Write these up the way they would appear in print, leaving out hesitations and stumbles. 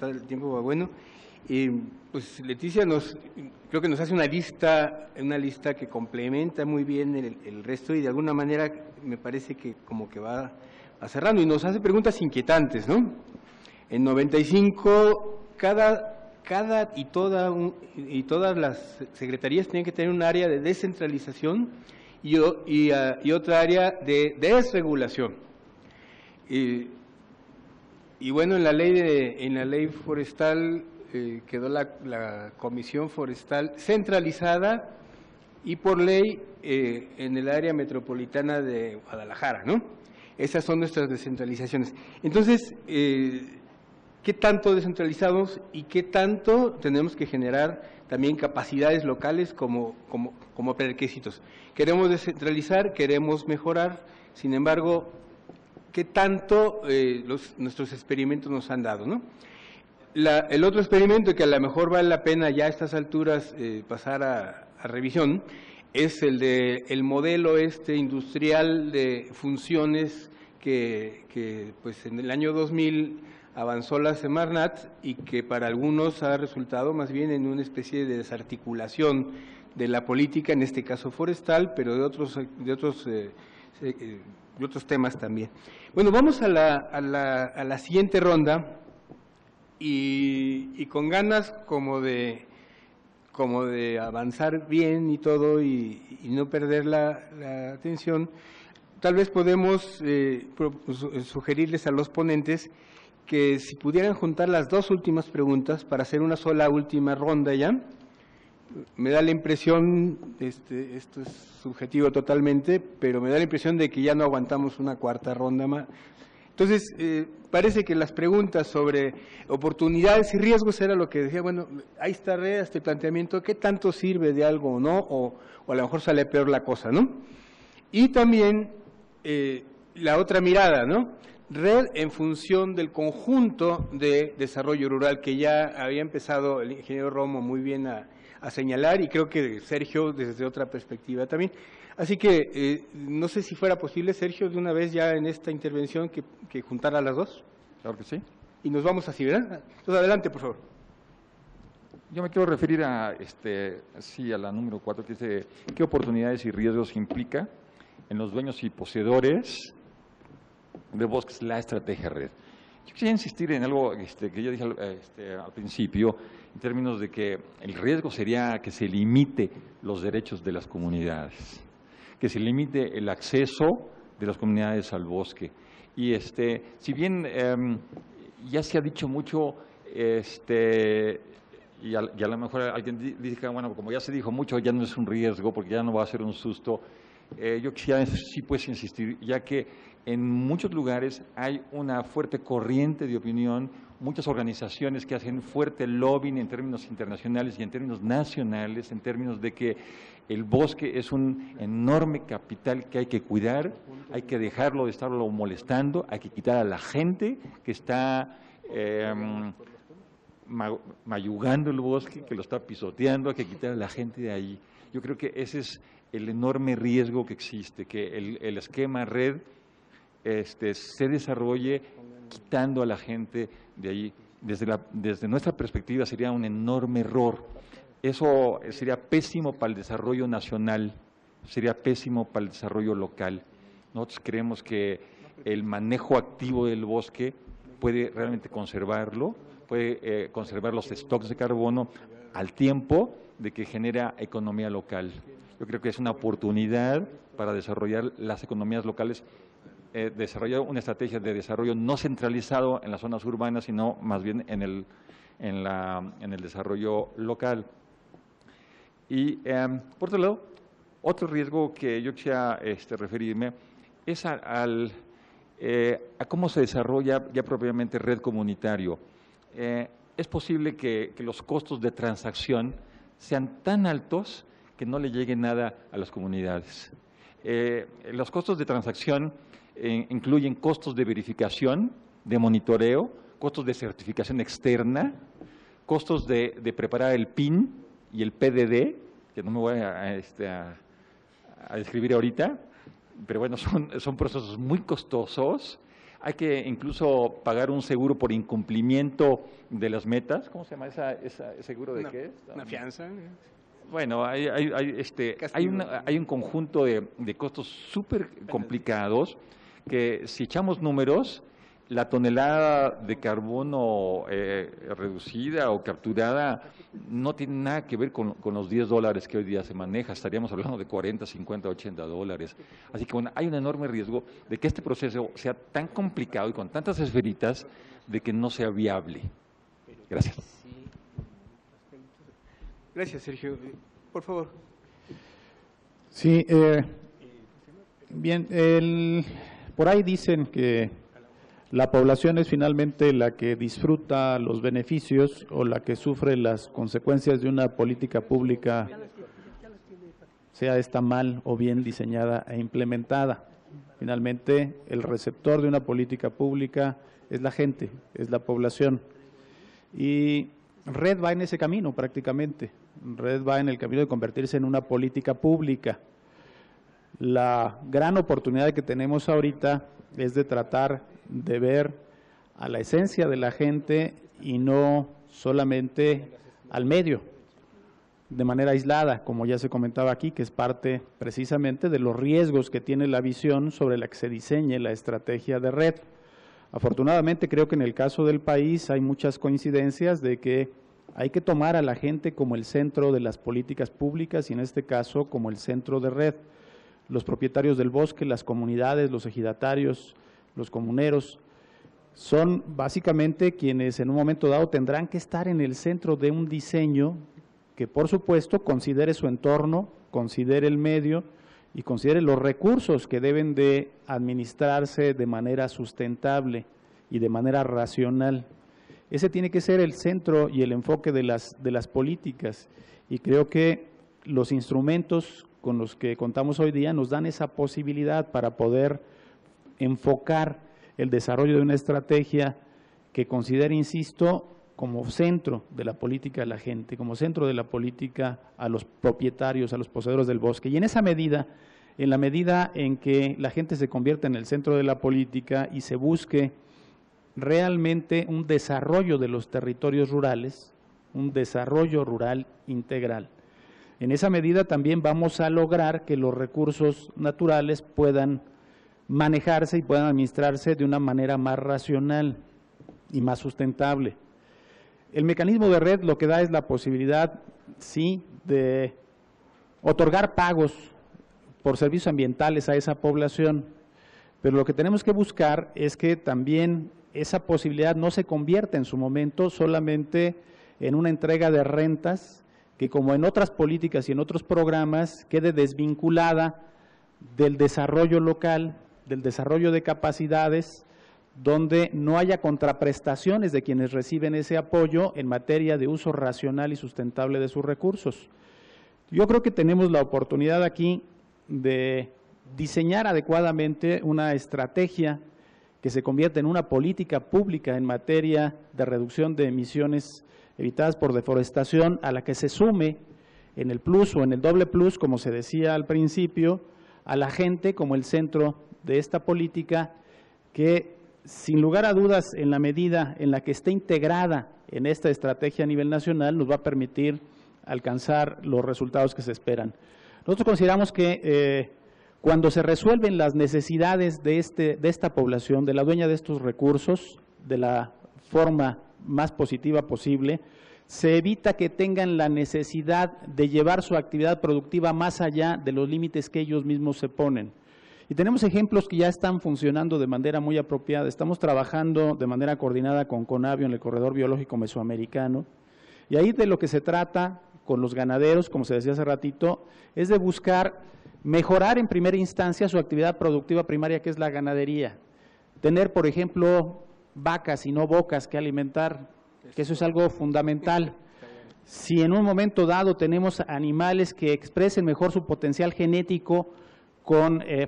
aguantar el tiempo, bueno. Pues Leticia creo que nos hace una lista que complementa muy bien el resto y de alguna manera me parece que como que va cerrando y nos hace preguntas inquietantes, ¿no? En 95, todas las secretarías tienen que tener un área de descentralización y otra área de desregulación. Y bueno, en la ley forestal quedó la Comisión Forestal centralizada y por ley en el área metropolitana de Guadalajara, ¿no? Esas son nuestras descentralizaciones. Entonces, ¿qué tanto descentralizamos y qué tanto tenemos que generar también capacidades locales como prerequisitos? Queremos descentralizar, queremos mejorar, sin embargo, ¿qué tanto nuestros experimentos nos han dado, ¿no? El otro experimento que a lo mejor vale la pena ya a estas alturas pasar a revisión es el modelo industrial de funciones que pues en el año 2000 avanzó la Semarnat y que para algunos ha resultado más bien en una especie de desarticulación de la política, en este caso forestal, pero de otros temas también. Bueno, vamos a la siguiente ronda y con ganas como de avanzar bien y todo y no perder la atención, tal vez podemos sugerirles a los ponentes que si pudieran juntar las dos últimas preguntas para hacer una sola última ronda ya. Me da la impresión, esto es subjetivo totalmente, pero me da la impresión de que ya no aguantamos una cuarta ronda más. Entonces, parece que las preguntas sobre oportunidades y riesgos era lo que decía, bueno, ahí está este planteamiento, ¿qué tanto sirve de algo o no? O a lo mejor sale peor la cosa, ¿no? Y también la otra mirada, ¿no? Red en función del conjunto de desarrollo rural que ya había empezado el ingeniero Romo muy bien a señalar y creo que Sergio desde otra perspectiva también. Así que no sé si fuera posible, Sergio, de una vez ya en esta intervención que juntara las dos. Claro que sí. Y nos vamos así, ¿verdad? Entonces, adelante, por favor. Yo me quiero referir a la número 4, que dice, ¿qué oportunidades y riesgos implica en los dueños y poseedores de bosques la estrategia red? Yo quisiera insistir en algo que yo dije al principio, en términos de que el riesgo sería que se limite los derechos de las comunidades, que se limite el acceso de las comunidades al bosque. Y si bien ya se ha dicho mucho, y a lo mejor alguien dice que, bueno, como ya se dijo mucho, ya no es un riesgo, porque ya no va a ser un susto. Yo quisiera sí pues insistir, ya que en muchos lugares hay una fuerte corriente de opinión, muchas organizaciones que hacen fuerte lobbying en términos internacionales y en términos nacionales, en términos de que el bosque es un enorme capital que hay que cuidar, hay que dejarlo de estarlo molestando, hay que quitar a la gente que está mayugando el bosque, que lo está pisoteando, hay que quitar a la gente de ahí. Yo creo que ese es el enorme riesgo que existe, que el esquema red se desarrolle quitando a la gente de ahí. Desde nuestra perspectiva sería un enorme error. Eso sería pésimo para el desarrollo nacional, sería pésimo para el desarrollo local. Nosotros creemos que el manejo activo del bosque puede realmente conservarlo, puede conservar los stocks de carbono al tiempo de que genera economía local. Yo creo que es una oportunidad para desarrollar las economías locales, desarrollar una estrategia de desarrollo no centralizado en las zonas urbanas, sino más bien en el desarrollo local. Y, por otro lado, otro riesgo que yo quisiera referirme es a cómo se desarrolla ya propiamente red comunitario. Es posible que los costos de transacción sean tan altos que no le llegue nada a las comunidades. Los costos de transacción incluyen costos de verificación, de monitoreo, costos de certificación externa, costos de preparar el PIN y el PDD, que no me voy a describir ahorita, pero bueno, son procesos muy costosos. hay que incluso pagar un seguro por incumplimiento de las metas. ¿Cómo se llama ese seguro de qué es? Una fianza. Bueno, hay un conjunto de costos súper complicados que si echamos números, la tonelada de carbono reducida o capturada no tiene nada que ver con los $10 que hoy día se maneja, estaríamos hablando de 40, 50, 80 dólares. Así que bueno, hay un enorme riesgo de que este proceso sea tan complicado y con tantas esferitas de que no sea viable. Gracias. Gracias, Sergio. Por favor. Sí, bien, por ahí dicen que la población es finalmente la que disfruta los beneficios o la que sufre las consecuencias de una política pública, sea esta mal o bien diseñada e implementada. Finalmente, el receptor de una política pública es la gente, es la población. Y Red va en ese camino prácticamente. Red va en el camino de convertirse en una política pública. La gran oportunidad que tenemos ahorita es de tratar de ver a la esencia de la gente y no solamente al medio, de manera aislada, como ya se comentaba aquí, que es parte precisamente de los riesgos que tiene la visión sobre la que se diseñe la estrategia de Red. Afortunadamente, creo que en el caso del país hay muchas coincidencias de que hay que tomar a la gente como el centro de las políticas públicas y en este caso como el centro de Red. Los propietarios del bosque, las comunidades, los ejidatarios, los comuneros, son básicamente quienes en un momento dado tendrán que estar en el centro de un diseño que por supuesto considere su entorno, considere el medio y considere los recursos que deben de administrarse de manera sustentable y de manera racional. Ese tiene que ser el centro y el enfoque de las políticas y creo que los instrumentos con los que contamos hoy día nos dan esa posibilidad para poder enfocar el desarrollo de una estrategia que considere, insisto, como centro de la política a la gente, como centro de la política a los propietarios, a los poseedores del bosque. Y en esa medida, en la medida en que la gente se convierta en el centro de la política y se busque realmente un desarrollo de los territorios rurales, un desarrollo rural integral. En esa medida también vamos a lograr que los recursos naturales puedan manejarse y puedan administrarse de una manera más racional y más sustentable. El mecanismo de Red lo que da es la posibilidad, sí, de otorgar pagos por servicios ambientales a esa población, pero lo que tenemos que buscar es que también esa posibilidad no se convierta en su momento solamente en una entrega de rentas que, como en otras políticas y en otros programas, quede desvinculada del desarrollo local, del desarrollo de capacidades, donde no haya contraprestaciones de quienes reciben ese apoyo en materia de uso racional y sustentable de sus recursos. Yo creo que tenemos la oportunidad aquí de diseñar adecuadamente una estrategia que se convierta en una política pública en materia de reducción de emisiones evitadas por deforestación, a la que se sume en el plus o en el doble plus, como se decía al principio, a la gente como el centro de esta política que, sin lugar a dudas, en la medida en la que esté integrada en esta estrategia a nivel nacional, nos va a permitir alcanzar los resultados que se esperan. Nosotros consideramos que cuando se resuelven las necesidades de esta población, de la dueña de estos recursos, de la forma más positiva posible, se evita que tengan la necesidad de llevar su actividad productiva más allá de los límites que ellos mismos se ponen. Y tenemos ejemplos que ya están funcionando de manera muy apropiada. Estamos trabajando de manera coordinada con Conavio en el Corredor Biológico Mesoamericano. Y ahí de lo que se trata con los ganaderos, como se decía hace ratito, es de buscar mejorar en primera instancia su actividad productiva primaria, que es la ganadería. Tener, por ejemplo, vacas y no bocas que alimentar, que eso es algo fundamental. Si en un momento dado tenemos animales que expresen mejor su potencial genético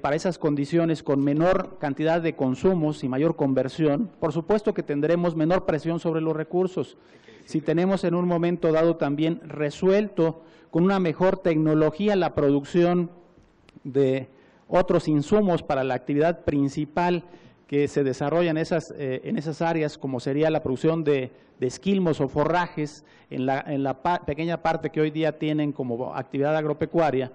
para esas condiciones, con menor cantidad de consumos y mayor conversión, por supuesto que tendremos menor presión sobre los recursos. Si tenemos en un momento dado también resuelto con una mejor tecnología la producción de otros insumos para la actividad principal, que se desarrollan en esas áreas, como sería la producción de esquilmos o forrajes en la pequeña parte que hoy día tienen como actividad agropecuaria,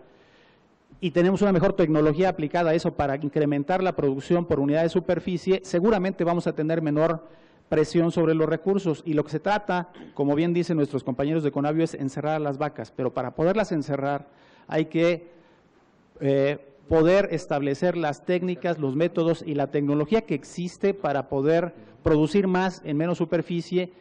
y tenemos una mejor tecnología aplicada a eso para incrementar la producción por unidad de superficie, seguramente vamos a tener menor presión sobre los recursos. Y lo que se trata, como bien dicen nuestros compañeros de Conavio, es encerrar a las vacas, pero para poderlas encerrar hay que poder establecer las técnicas, los métodos y la tecnología que existe para poder producir más en menos superficie,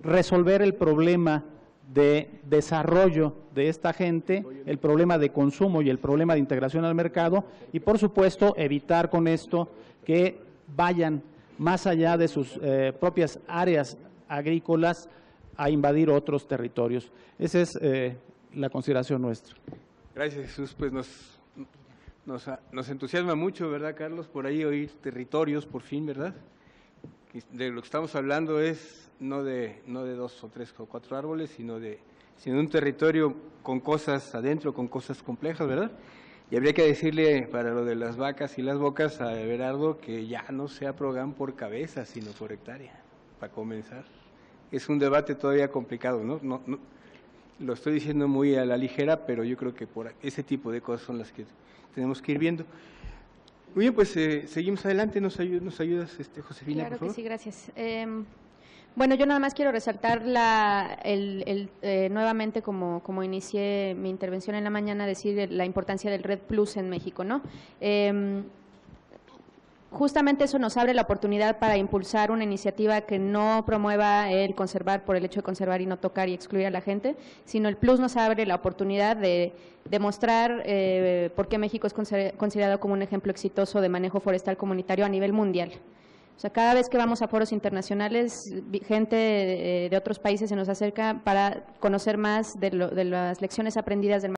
resolver el problema de desarrollo de esta gente, el problema de consumo y el problema de integración al mercado, y por supuesto evitar con esto que vayan más allá de sus propias áreas agrícolas a invadir otros territorios. Esa es la consideración nuestra. Gracias, Jesús. Pues nos entusiasma mucho, ¿verdad, Carlos? Por ahí oír territorios, por fin, ¿verdad? De lo que estamos hablando es no de 2 o 3 o 4 árboles, sino de un territorio con cosas adentro, con cosas complejas, ¿verdad? Y habría que decirle, para lo de las vacas y las bocas, a Everardo que ya no sea Progan por cabeza, sino por hectárea, para comenzar. Es un debate todavía complicado, ¿no? No, lo estoy diciendo muy a la ligera, pero yo creo que por ese tipo de cosas son las que tenemos que ir viendo. Muy bien, pues seguimos adelante. ¿Nos ayudas, Josefina, Claro por favor? que sí, gracias. Bueno, yo nada más quiero resaltar nuevamente, como inicié mi intervención en la mañana, decir la importancia del Red Plus en México, ¿no? Justamente eso nos abre la oportunidad para impulsar una iniciativa que no promueva el conservar por el hecho de conservar y no tocar y excluir a la gente, sino el Plus nos abre la oportunidad de demostrar por qué México es considerado como un ejemplo exitoso de manejo forestal comunitario a nivel mundial. O sea, cada vez que vamos a foros internacionales, gente de otros países se nos acerca para conocer más de las lecciones aprendidas del